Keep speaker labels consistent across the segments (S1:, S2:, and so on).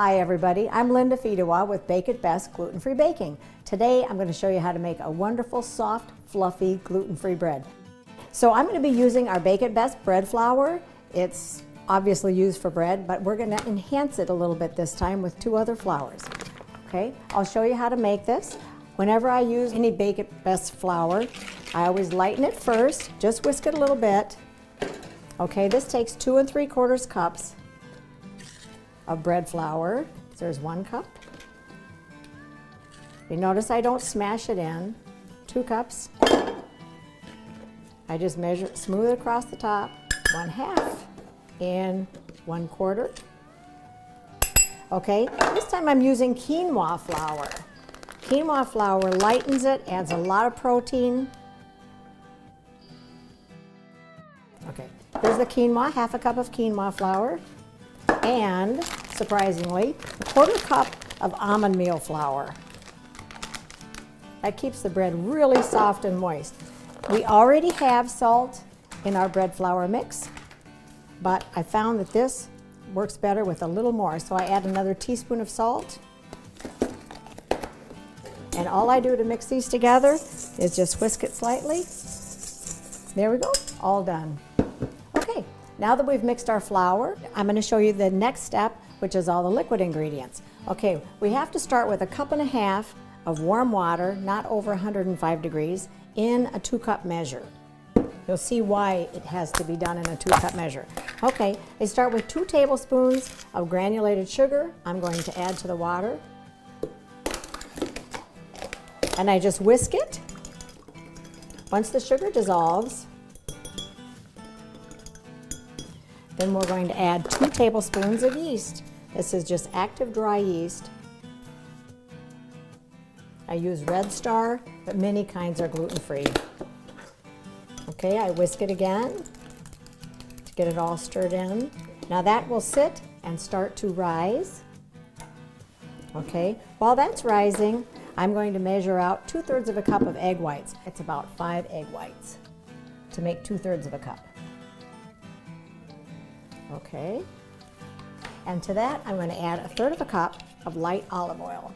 S1: Hi everybody, I'm Linda Fedewa with Bake It Best Gluten-Free Baking. Today I'm going to show you how to make a wonderful, soft, fluffy, gluten-free bread. So I'm going to be using our Bake It Best bread flour. It's obviously used for bread, but we're going to enhance it a little bit this time with 2 other flours. Okay, I'll show you how to make this. Whenever I use any Bake It Best flour, I always lighten it first, just whisk it a little bit. Okay, this takes 2 3/4 cups of bread flour. So there's 1 cup. You notice I don't smash it in. 2 cups. I just measure, smooth it across the top. 1/2 and 1/4. Okay, this time I'm using quinoa flour. Quinoa flour lightens it, adds a lot of protein. Okay, here's the quinoa, 1/2 cup of quinoa flour. And, surprisingly, 1/4 cup of almond meal flour. That keeps the bread really soft and moist. We already have salt in our bread flour mix, but I found that this works better with a little more, so I add another teaspoon of salt. And all I do to mix these together is just whisk it slightly. There we go, all done. Okay. Now that we've mixed our flour, I'm going to show you the next step, which is all the liquid ingredients. Okay, we have to start with 1.5 cups of warm water, not over 105 degrees, in a 2-cup measure. You'll see why it has to be done in a 2-cup measure. Okay, I start with 2 tablespoons of granulated sugar. I'm going to add to the water. And I just whisk it. Once the sugar dissolves, then we're going to add 2 tablespoons of yeast. This is just active dry yeast. I use Red Star, but many kinds are gluten-free. Okay, I whisk it again to get it all stirred in. Now that will sit and start to rise. Okay, while that's rising, I'm going to measure out 2/3 cup of egg whites. It's about 5 egg whites to make 2/3 cup. Okay, and to that I'm going to add 1/3 cup of light olive oil.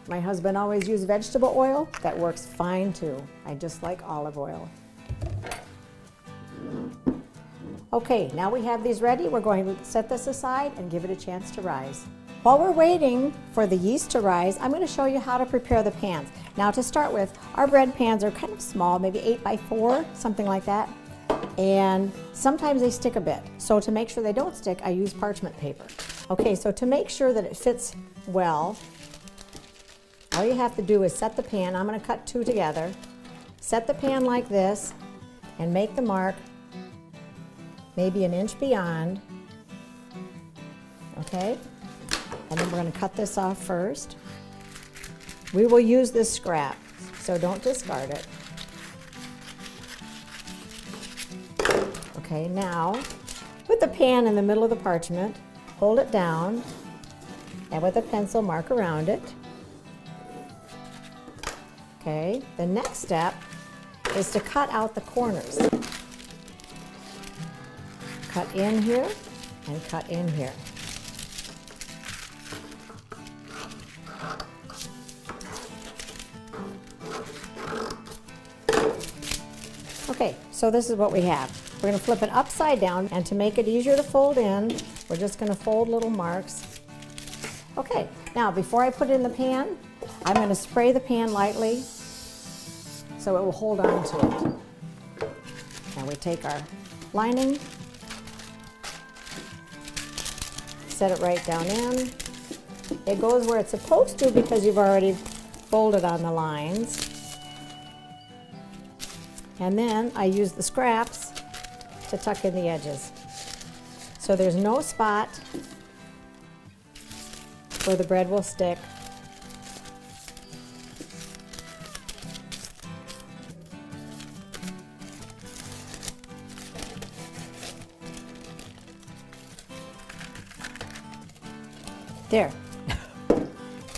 S1: My husband always used vegetable oil. That works fine too. I just like olive oil. Okay, now we have these ready. We're going to set this aside and give it a chance to rise. While we're waiting for the yeast to rise, I'm going to show you how to prepare the pans. Now to start with, our bread pans are kind of small, maybe 8 by 4, something like that. And sometimes they stick a bit. So to make sure they don't stick, I use parchment paper. Okay, so to make sure that it fits well, all you have to do is set the pan. I'm going to cut 2 together. Set the pan like this and make the mark maybe 1 inch beyond. Okay, and then we're going to cut this off first. We will use this scrap, so don't discard it. Okay, now put the pan in the middle of the parchment, hold it down, and with a pencil mark around it. Okay, the next step is to cut out the corners. Cut in here and cut in here. Okay, so this is what we have. We're going to flip it upside down, and to make it easier to fold in, we're just going to fold little marks. Okay, now before I put it in the pan, I'm going to spray the pan lightly so it will hold on to it. And we take our lining, set it right down in. It goes where it's supposed to because you've already folded on the lines. And then I use the scraps to tuck in the edges. So there's no spot where the bread will stick. There.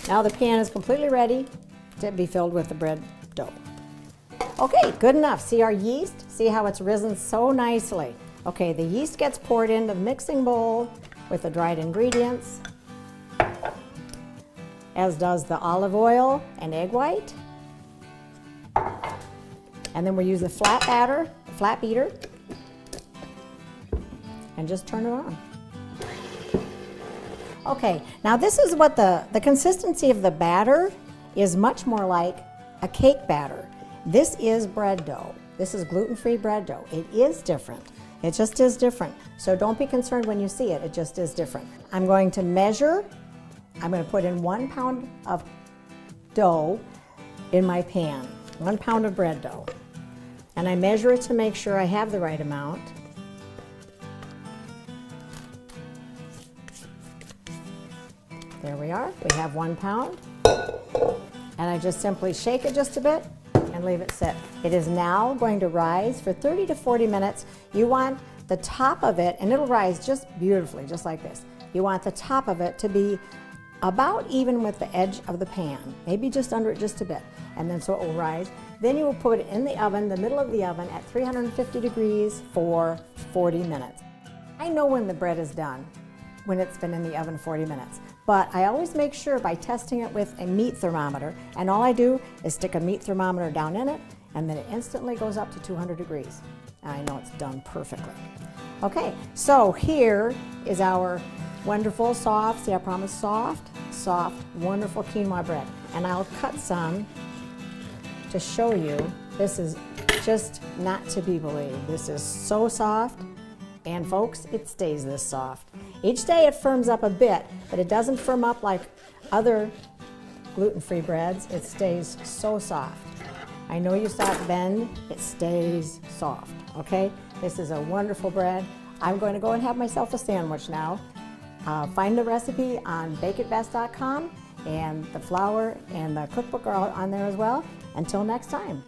S1: Now the pan is completely ready to be filled with the bread dough. Okay, good enough. See our yeast? See how it's risen so nicely. Okay, the yeast gets poured into the mixing bowl with the dried ingredients, as does the olive oil and egg white. And then we use the flat beater, and just turn it on. Okay, now this is what the consistency of the batter is much more like a cake batter. This is bread dough. This is gluten-free bread dough. It is different. It just is different. So don't be concerned when you see it. It just is different. I'm going to measure. I'm going to put in 1 pound of dough in my pan, 1 pound of bread dough. And I measure it to make sure I have the right amount. There we are. We have 1 pound. And I just simply shake it just a bit and leave it sit. It is now going to rise for 30 to 40 minutes. You want the top of it, and it'll rise just beautifully, just like this. You want the top of it to be about even with the edge of the pan, maybe just under it just a bit. And then so it will rise. Then you will put it in the oven, the middle of the oven at 350 degrees for 40 minutes. I know when the bread is done, when it's been in the oven 40 minutes. But I always make sure by testing it with a meat thermometer, and all I do is stick a meat thermometer down in it, and then it instantly goes up to 200 degrees. And I know it's done perfectly. Okay, so here is our wonderful, soft, see I promised soft, wonderful quinoa bread. And I'll cut some to show you. This is just not to be believed. This is so soft. And folks, it stays this soft. Each day it firms up a bit, but it doesn't firm up like other gluten-free breads. It stays so soft. I know you saw it bend, it stays soft, okay? This is a wonderful bread. I'm going to go and have myself a sandwich now. Find the recipe on bakeitbest.com, and the flour and the cookbook are on there as well. Until next time.